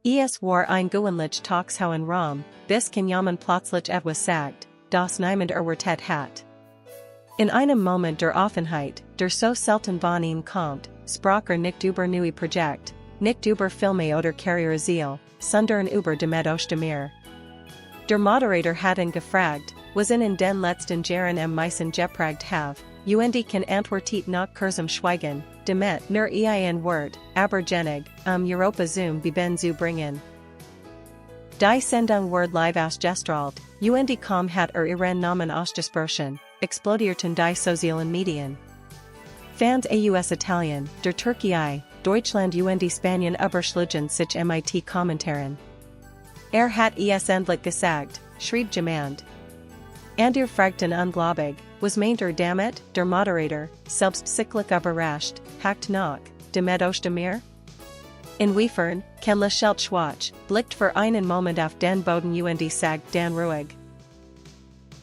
Es war ein gewöhnlich Tagshauen Raum, bis Can Yaman plötzlich etwas sagt, das niemand erwartet hat. In einem Moment der Offenheit, der so selten von ihm kommt, sprach nicht über neue Projekt, nicht über Filme oder Karriereziel, sondern über Demet Özdemir. Der Moderator hat ihn gefragt, was in den letzten Jahren am meisten geprägt have, und kann antwortet nach kurzem Schweigen, Demet nur ein Wort, aber genig, Europa zum Beben zu bringen. Die Sendung Word live ausgestrahlt, und kaum hat ihren Namen ausgesprochen, explodierten die sozialen Medien. Fans aus Italien, der Türkei, Deutschland und Spanien überschlagen sich mit Kommentaren. Hat es endlich gesagt, schrieb jemand. Und fragten unglaubig, was meint damit, der Moderator, selbst sichtlich überrascht, hakt nach, Demet Özdemir? Inwiefern, kann lächelt schwach, blickt für einen Moment auf den Boden und sagt dann ruhig.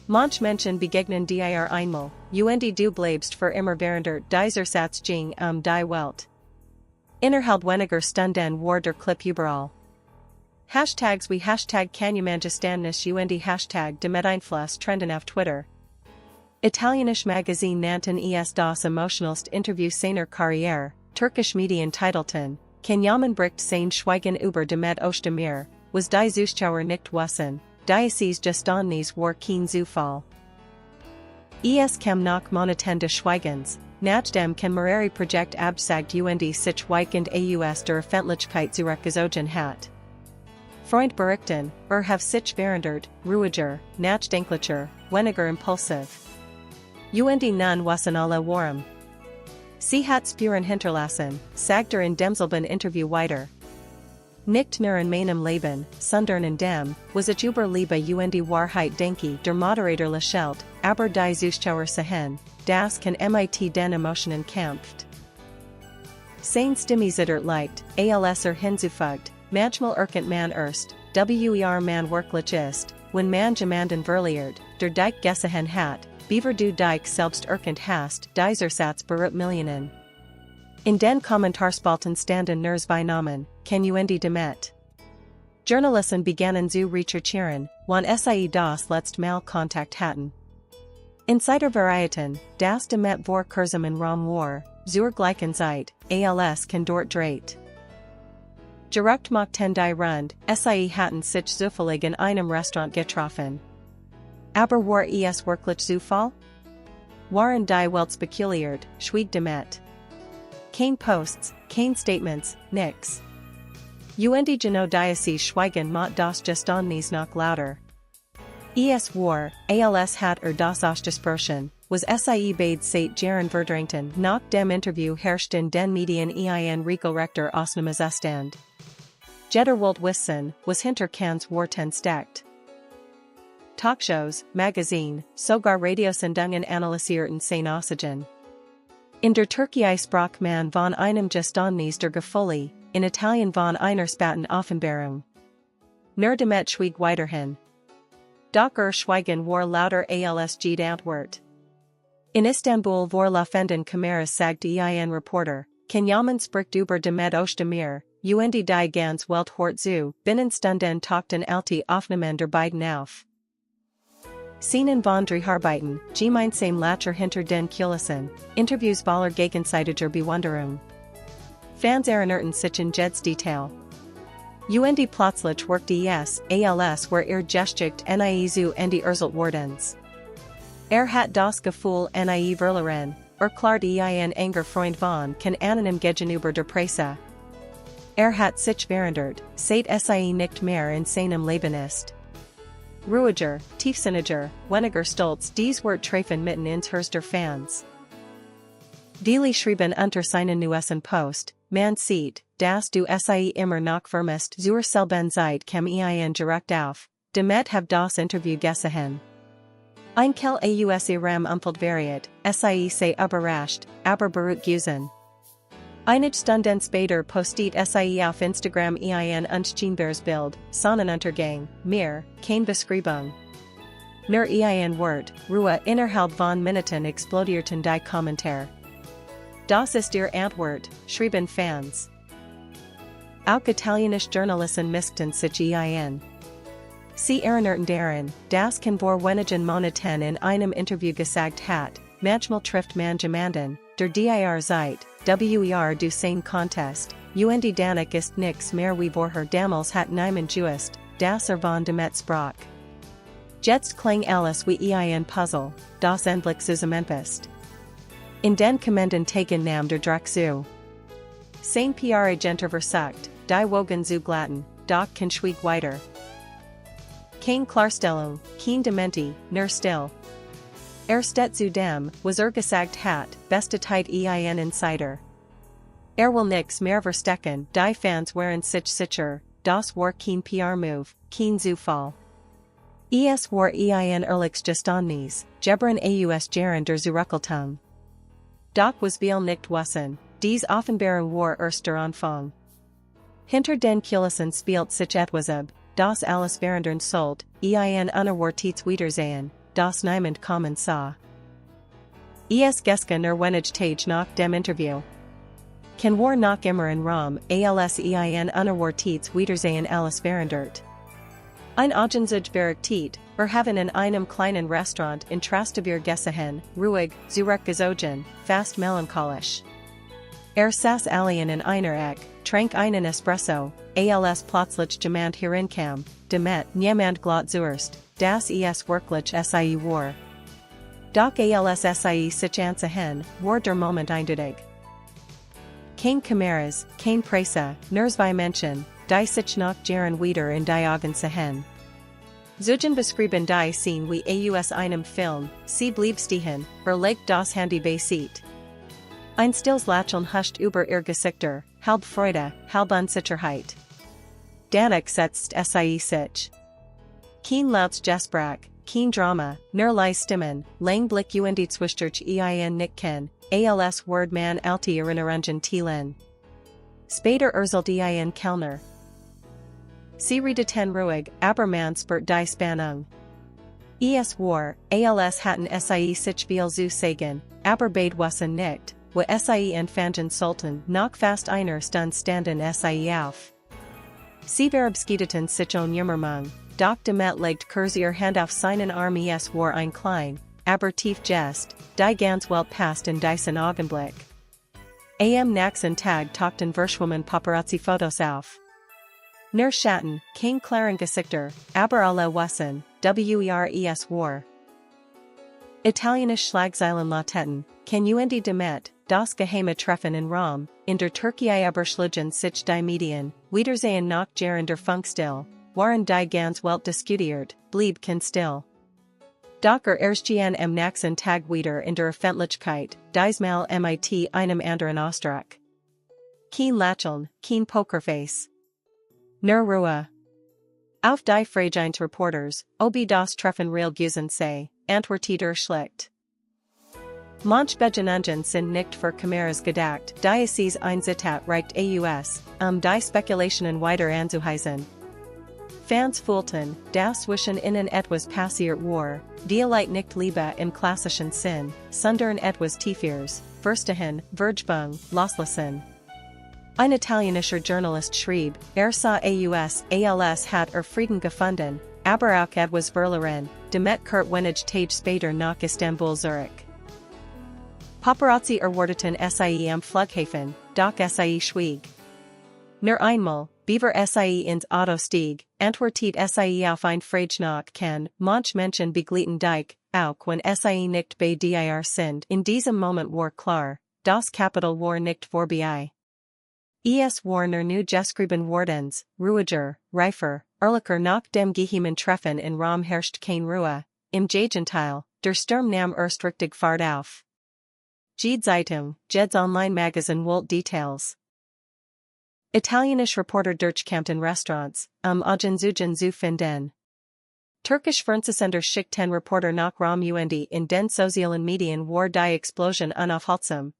Manch Menschen begegnen dir einmal, und du bleibst für immer während dieser Satz ging die Welt. Innerhalb weniger Stunden war der Clip überall. Hashtags wie Hashtag Can Yaman Geständnis und Hashtag Demet Einfluss trenden auf Twitter. Italienische Magazin nannten es das emotionalste Interview seiner Karriere, türkische Medien titelten, Can Yaman bricht sein Schweigen über Demet Özdemir, was die Zuschauer nicht wissen, dieses Geständnis war kein Zufall. Es kam nach Monaten des Schweigens, nachdem kein mehrere Projekt absagt und sich weitgehend aus der Öffentlichkeit zurückgezogen hat. Freund berichten, have sich verändert, ruhiger, nachdenklicher, weniger impulsiv. Und nun wissen alle warum. Sie hat Spuren hinterlassen, sagt in demselben Interview weiter. Nicht nur in meinem Leben, sondern in dem, was ich über Liebe und Wahrheit denke, der Moderator lächelt, aber die Zuschauer sehen, das kann mit den Emotionen kämpft. Sein Stimme zittert leicht, als hinzufügt, manchmal erkennt man erst, man wirklich ist, wenn man jemanden verliert, der dich gesehen hat, beaver du dich selbst erkennt hast, dieser Satz berührt Millionen. In den Kommentarspalten standen nur zwei Namen, Can und Demet. Journalisten begannen zu recherchieren, wann sie das letzte Mal Kontakt hatten. Insider Varieten, das Demet vor kurzem in Rom war, zur gleichen Zeit, als kann dort dreht. Direkt machten die Rund, sie hatten sich zufällig in einem Restaurant getroffen. Aber war es wirklich Zufall? Waren die Weltspekuliert, schwieg Demet. Kein Posts, kein Statements, nix. Und genau dieses Schweigen macht das Geständnis noch lauter. Es war, als hat das ausgesprochen, was sie beide seit Jahren verdrängten, nach dem Interview herrscht in den Medien ein regelrechter Ausnahmezustand. Jeder wollte wissen, was hinter Cans Worten steckt. Talkshows, Magazine, sogar Radiosendungen analysierten sein Aussagen. In der Türkei sprach man von einem Geständnis der Gefühle, in Italien von einer späten Offenbarung. Nur Demet schwieg weiterhin. Doch Schweigen war lauter als Antwort. In Istanbul war laufenden Kameras sagt ein Reporter, Can Yaman spricht über Demet Özdemir, und die ganz Welt hört zu, binnen Stunden tauchten alte Aufnahmen der beiden auf. Szenen von Dreharbeiten, gemeinsam Lacher hinter den Kulissen, Interviews voller gegenseitiger Bewunderung. Fans erinnerten sich in jedes Detail. Und plötzlich workte es, als were geschicht nie zu Ende erzählt wordens. Hat das Gefühl nie verloren, klart ein enger Freund von kann anonym gegenüber der Presse. Hat sich verändert, seit sie nicht mehr in seinem Leben ist. Ruhiger, tiefsinniger, weniger stolz dies Wort Treffen mitten ins Herz der Fans. Die schrieben unter seinen neuesten Post, man sieht, dass du sie immer noch vermisst zur selben Zeit kam ein direkt auf, Demet have das Interview gesehen. Ein Kel aus ihrem Umfeld variiert, sie sei überrascht, aber beruhigt gewesen. Einige Stunden später postet sie auf Instagram ein unscheinbares Bild, Sonnenuntergang, mir, keine Beschreibung. Nur ein Wort, Ruhe innerhalb von Minuten explodierten die Kommentare. Das ist ihr Antwort, schrieben Fans. Auch italienische Journalisten sich ein. Sie erinnern das kann vor wenigen Monaten in einem Interview gesagt hat, manchmal trifft man jemanden, der dir Zeit, wer du sein Contest, und danach ist nix mehr wie vorher damals hat niemand gewusst, das von Demet sprach. Jetzt klang alles wie ein Puzzle, das endlich zusammenpasst. In den kommenden Tagen nahm der Druck zu. Sein Agenter versucht, die Wogen zu glatten, doch kein Schwieg weiter. Keine Klarstellung, kein Dementi, nur still. Steht zu dem, was gesagt hat, bestätigt ein Insider. Will nix mehr verstecken, die Fans waren sich sicher, das war kein PR-Move, kein Zufall. Es war ein Geständnis, gebran aus Jaren der Zurückhaltung. Doch was viel nicht wissen, dies Offenbarung war erst der Anfang. Hinter den Kulissen spielt sich etwas ab, das alles während sollt, ein unerwartetes Wiedersehen, das niemand kommen sah. Es gestern wenig Tage nach dem Interview. Kann war noch immer in Rom, als ein unerwartetes Wiedersehen alles während. Ein Agentzug Veritet, haben in einem kleinen Restaurant in Trastevere gesehen, ruhig, zurückgezogen, fast melancholisch. Saß allein in einer Ecke, trank einen Espresso, als plötzlich jemand herinkam, Demet niemand glatt zuerst, das wirklich sei war. Doch als sei sich anzusehen, war der Moment eindeutig. Kein Kameras, kein Presse, nur zwei Menschen, die sich nach Jaren wieder in die Augen sehen. Zugen beschrieben die Szene wie aus einem Film, sie blieb stehen, legt das Handy bei sich. Ein stilles Lächeln huscht über ihr Gesichter, halb Freude, halb Unsicherheit. Danach setzt sich. Kein lautes Gespräch, kein Drama, nur leise Stimmen, lang Blick und zwischendurch ein Nicken, als Word man alte Erinnerungen teilen. Später erzählt ein Kellner. Sie redeten ruhig, aber man spürt die Spannung. Es war, als hatten sich viel zu sagen, aber beide wissen nicht, wo entfangen sollten, noch fast einer Stunde standen auf. Sie verabschiedeten sich unjummermang, doch Demet legt kurz ihr Hand auf seinen Arm. Es war ein klein, aber tief Gest, die ganz Welt passt in diesen Augenblick. Am nächsten Tag tauchten Verschwommen Paparazzi-Fotos auf. Nur Schatten, kein klaren Gesichter, aber alle wissen, wer war. Italienische Schlagzeilen lauteten, Can Demet, das geheime Treffen in Rom, in der Türkei überschlagen sich die Medien, Wiedersehen nach Jaren der Funkstill, waren die ganz Welt diskutiert, blieb kein still. Doch erschien am nächsten Tag wieder in der Öffentlichkeit, diesmal mit einem anderen Ausdruck. Kein Lächeln, kein Pokerface. Nur Ruhe. Auf die Frage eines Reporters, ob das Treffen real gewesen sei, antwortet schlicht. Manche Begegnungen sind nicht für Kameras gedacht, die es ein Zitat reicht aus, die Spekulationen weiter anzuheizen. Fans fühlten, dass zwischen ihnen etwas passiert war, die Leute nicht Liebe im klassischen Sinn, sondern etwas Tieferes, Verstehen, Vergebung, Loslassen. Ein italienischer Journalist schrieb, sah als hat Frieden gefunden, aber auch etwas verloren, Demet kehrt wenig Tage später nach Istanbul zurück. Paparazzi erwarteten am Flughafen, doch schwieg. Nur einmal, Beaver ins Auto stieg, antwortet auf ein Frage nach kann, manch Menschen begleiten dich, auch wenn nicht bei dir sind. In diesem Moment war klar, das Kapitel war nicht vorbei. Es war nur geschrieben wordens, ruhiger, reifer, ehrlicher nach dem geheimen Treffen in Rom herrscht kein Ruhe, im Gegenteil, der Sturm nahm erst richtig Fahrt auf. Jede Zeitung, jedes Online-Magazin wollte Details. Italienische Reporter durchkammten Restaurants, Agenzugen zu finden. Türkisch Fernsehsender schickten Reporter nach Rom und in den sozialen Medien war die Explosion unaufhaltsam.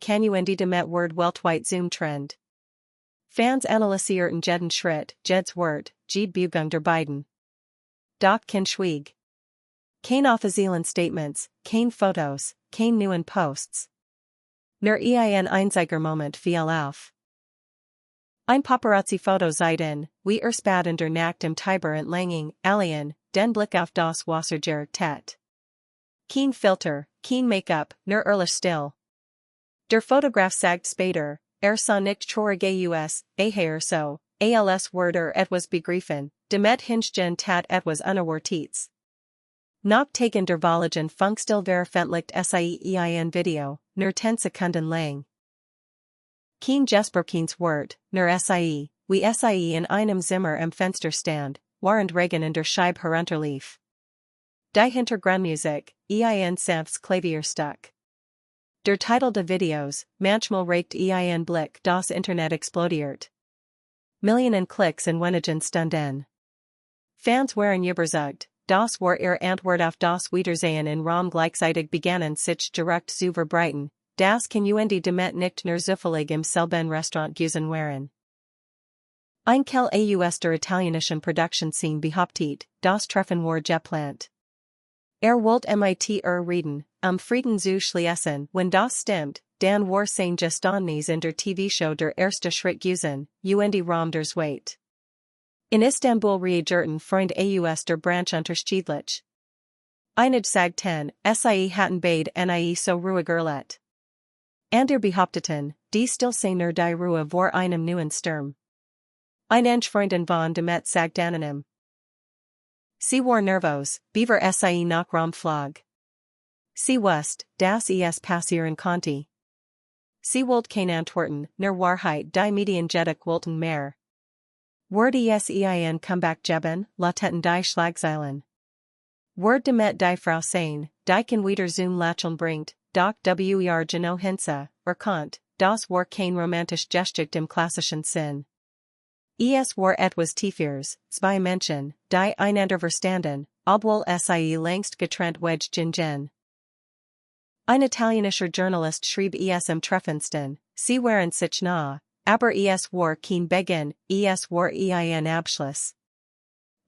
Can Demet Word weltweit Zoom Trend. Fans analysierten jeden Schritt, jedes Wort, jede Bewegung der beiden. Doch kein Schwieg. Kein offiziellen Statements, kein Fotos, kein neuen Posts. Nur ein einziger Moment fiel auf. Ein Paparazzi-Foto Zeiten, wie Spad in der Nacht im Tiber Entlangen, Alien, den Blick auf das Wasser Tet. Kein Filter, kein Make-up, nur ehrlich still. Der Fotograf sagt später, sah nicht traurig aus, so, als würde etwas begriffen, Demet hingegen tat etwas unerwartetes. Nach tagen der Wahlegen Funkstil veröffentlicht ein Video, nur 10 Sekunden lang. Kein Jesperkins Wort, nur wie in einem Zimmer am Fenster stand, während Regen in der Scheibe herunterlief. Die Hintergrundmusik, ein sanftes Klavierstück. Der Titel des Videos, manchmal regt ein Blick das Internet explodiert. Millionen Klicks in wenigen Stunden. Fans waren überzeugt, das war Antwort auf das Wiedersehen in Rom gleichzeitig begannen sich direkt zu verbreiten, das kann Demet nicht nur zufällig im selben Restaurant gewesen waren. Ein Quell aus der italienischen Produktionsszene behauptet, das Treffen war geplant. Wollte mit reden, Frieden zu schließen, wenn das stimmt, dann war sein Geständnis in der TV-Show der erste Schritt gewesen, Rom der Zweit. In Istanbul reagierten Freund aus der Branche unterschiedlich. Einige sagten, hatten beide nie so ruhig erlebt. Andere behaupteten, die Stillseiner die Ruhe vor einem neuen Sturm. Ein Freundin von Demet sagt anonym. Sie war nervös, beaver nach Rom flog. Sie wusste, dass passieren konnte. Sie wollte keine Antworten, nur Wahrheit die Medienjetic wollten mehr. Word ein Comeback geben, lateten die Schlagzeilen. Word Demet die Frau sein, die kann wieder zum Lächeln bringt, doch genau hinze, kont, das war kein romantisch Gesticht im klassischen Sinn. Es war etwas Tiefers, zwei Menschen, die einander verstanden, obwohl längst getrennt gingen. Ein italienischer Journalist schrieb im Treffensten, sie waren sich nah, aber es war kein Beginn, es war ein Abschluss.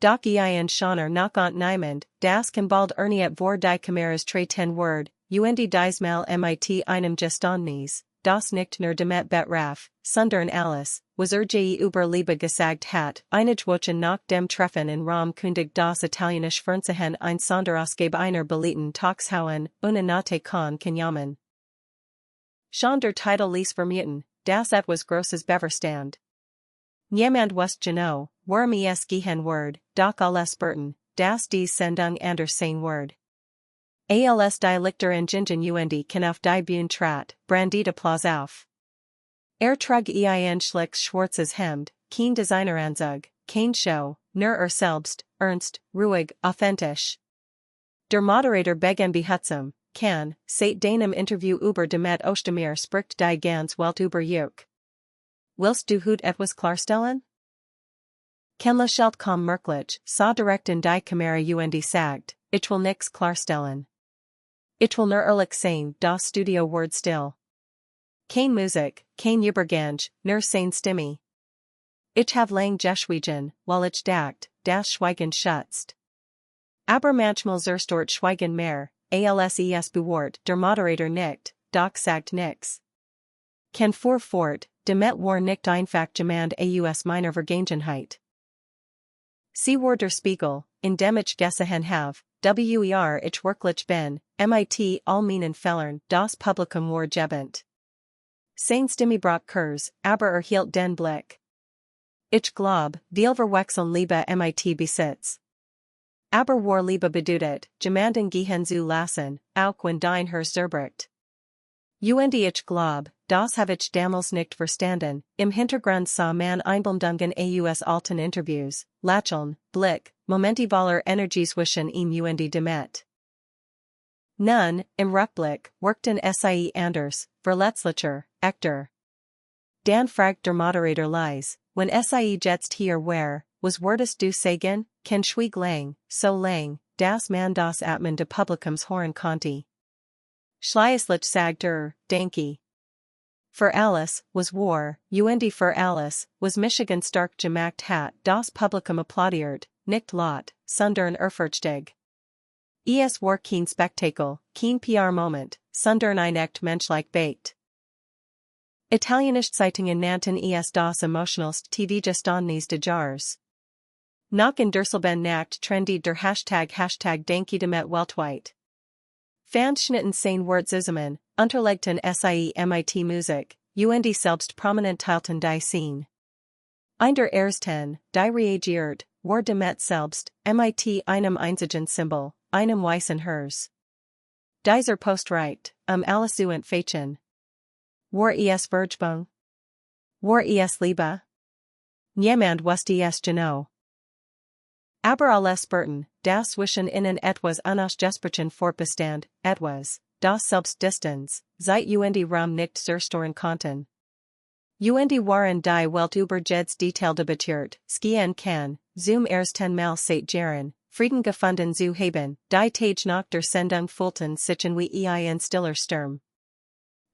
Doch ein Schoner nach und niemand, das kann bald erniet vor die Kameras treten Word, diesmal mit einem Geständnis, das nicht nur Demet betraf, sondern alles, was über Liebe gesagt hat, einige Wochen nach dem Treffen in Rom kündigt das italienische Fernsehen ein Sonderausgabe einer beliebten Talkshowen, una Notte con Can Yaman. Schon der Titel ließ vermuten, das etwas Grosses bevorstand. Niemand wusste genau, worum es gehen Word, doch alles Burton, das die Sendung anders sein Word. Als die Lichter engingen kann auf die Bühne trat, brandit Applaus auf. Trug ein schlicks schwarzes Hemd, kein Designeranzug, kein Show, nur selbst, ernst, ruhig, authentisch. Der Moderator begann behutsam, kann, seit deinem Interview über Demet Özdemir spricht die ganz Welt über Juk. Willst du heute etwas klarstellen? Kann lächelt kaum merklich, so direkt in die Kamera sagt, ich will nix klarstellen. Ich will nur ehrlich sein, das Studio Word still. Kein Musik, kein Übergang, nur sein Stimme. Ich have lang geschwiegen, weil ich dacht, das Schweigen schützt. Aber manchmal dort Schweigen mehr, als bewahrt, der Moderator nickt, doch sagt nix. Kann fort, Demet war nicht einfach jemand aus meiner Vergangenheit. Sie war der Spiegel, in dem ich gesehen have, ich wirklich bin, mit all meinen Fehlern, das Publikum war gebend. Sein Stimme brach Kurs, aber hielt den Blick. Ich glaub, wir verwechseln Liebe mit Besitz. Aber war Liebe bedeutet, jemanden gehen zu lassen, auch wenn dein Herz zerbricht. Ich glaub, das habe ich damals nicht verstanden, im Hintergrund sah man Einbildungen aus alten Interviews, Lächeln, Blick, Momente voller Energie zwischen ihm Demet. Nun, im Rückblick, workten anders, verletzlicher, echter. Dan fragt der Moderator leise, wenn jetzt hier war, was wurdest du sagen, kann schwieg lang, so lang, das man das Atmen de Publikums hören konnte. Schließlich sagt danke. Für alles, was war, für alles, was Michigan stark gemacht hat, das Publikum applaudiert, nicht laut, sondern ehrfurchtig. Es war kein Spektakel, kein PR-Moment, sondern ein echt menschlich Bait. Italienische Zeitungen nannten es das emotionalste TV Geständnis des Jahres. Nach in derselben Nacht trendy der Hashtag Danke Demet weltweit. Fans schnitten sein Wort zusammen, unterlegten sie mit Musik, und selbst prominent teilten die Scene. Ein der ersten, die reagiert, war Demet selbst, mit einem einzigen Symbol, einem weißen Herz. Dieser Post reicht, alles zu entfälschen. War es Vergebung? War es Liebe? Niemand wusste es genau. Aber alles Burton, das zwischen ihnen etwas unausgesprochen fortbestand, etwas, das selbst Distanz, seit und Raum nicht zerstören konnten. Und waren die Welt über jedes Detail debattiert, skien kann, zum ersten Mal seit Jahren, Frieden gefunden zu haben, die Tage nach der Sendung fühlten sich wie ein stiller Sturm.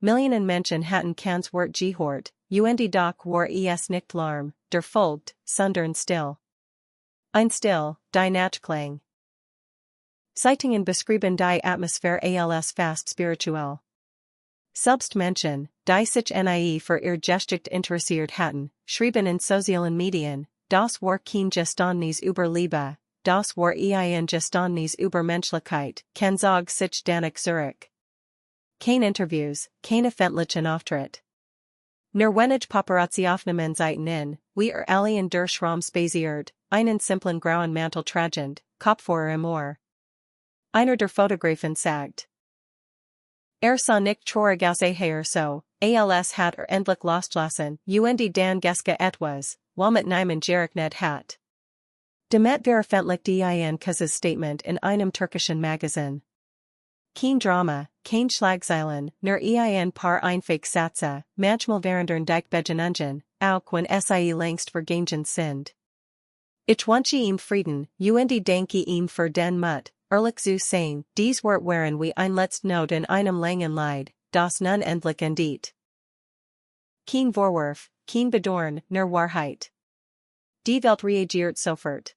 Millionen Menschen hatten Kans Wort gehört, und doch war es nicht Larm, der folgt, sondern still. Ein Still, die Nachklang. Zeitungen beschrieben die Atmosphäre als fast spirituell. Selbst Menschen, die sich nie für ihr Geschichte interessiert hatten, schrieben in sozialen Medien, das war kein Geständnis über Liebe, das war ein Geständnis über Menschlichkeit, kann sich danach zurück. Kein Interviews, kein öffentlichen Auftritt. Nur wenig Paparazzi-Aufnahmen zeigten wie alle in der Schraum spaziert, einen simplen grauen Mantel tragend, Kopf vor Amor. Einer der Fotografen sagt. Sah nicht traurig aus so, als hat endlich losgelassen, und dann Geske etwas, mit niemand gerechnet hat. Demet veröffentlichte ein kurzes Statement in einem türkischen Magazin. Kein Drama, kein Schlagzeilen, nur ein paar einfache Sätze, manchmal während Begegnungen, auch wenn sie längst vergangen sind. Ich wünsche ihm Frieden, und danke ihm für den Mut, ehrlich zu sein, dies Wort waren wie ein letzte Not in einem langen Lied, das nun endlich endet. Kein Vorwurf, kein Bedauern, nur Wahrheit. Die Welt reagiert sofort.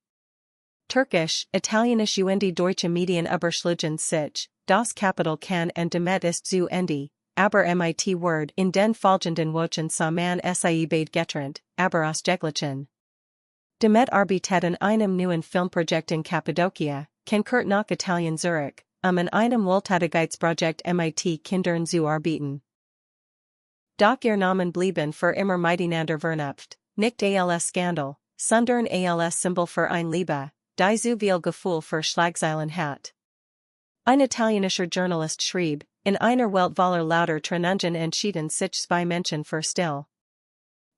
Türkisch, Italienisch und deutsche Medien überschlagen sich, das Kapital kann und Demet ist zu Ende, aber mit Wort in den folgenden Wochen sah man sie beid getrennt, aber ausgeglichen. Demet arbeitet an einem neuen Filmprojekt in Cappadocia, Kurt nach Italien Zurich, an einem Wohltätigkeitsprojekt mit Kindern zu arbeiten. Doch ihr Namen blieben für immer miteinander vernetzt, nicht als Skandal, sondern als Symbol für ein Liebe, die zu viel Gefühl für Schlagzeilen hat. Ein italienischer Journalist schrieb, in einer Welt voller lauter Trennungen entschieden sich zwei Menschen für still.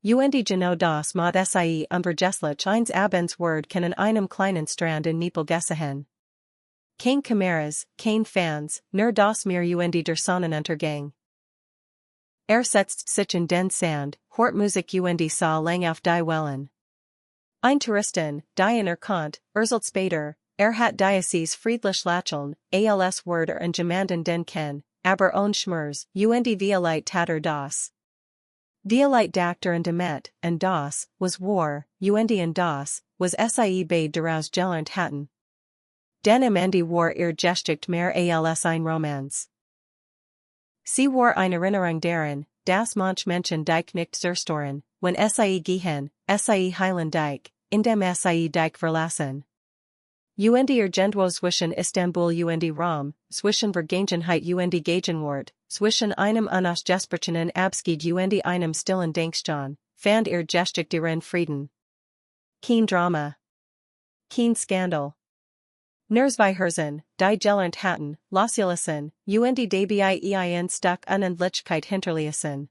Und genau das mod sie unvergesslich eins abends Word kann in einem kleinen Strand in Nepal gesehen. Kein Kameras, kein Fans, nur das Meer und der Sonnenuntergang. Setzt sich in den Sand, hort Musik und sah lang auf die Wellen. Ein Touristen, die in Kant, später, hat dieses friedlich lächeln, als Word und jemanden den Ken, aber ohne Schmerz, und Violett tatter das. Violett Dactor und Demet, and das, was war, und das, was sie beid daraus gelernt hatten. Den am Ende war ihr Geschichte mehr als ein Romanz. Sie war eine Erinnerung daran, das manch Menschen dich nicht zerstören, wenn sie gehen, sie heilen dich, indem sie dich verlassen. Und ihr Gendwo zwischen Istanbul und Rom, zwischen Vergangenheit und Gegenwart, zwischen einem unausgesprochenen Abschied und einem stillen Denkstein, fand ihr Geschichte ihren Frieden. Kein Drama. Kein Skandal. Nur zwei Herzen, die gelernt hatten, loslassen, und dabei ein Stück Unendlichkeit hinterließen.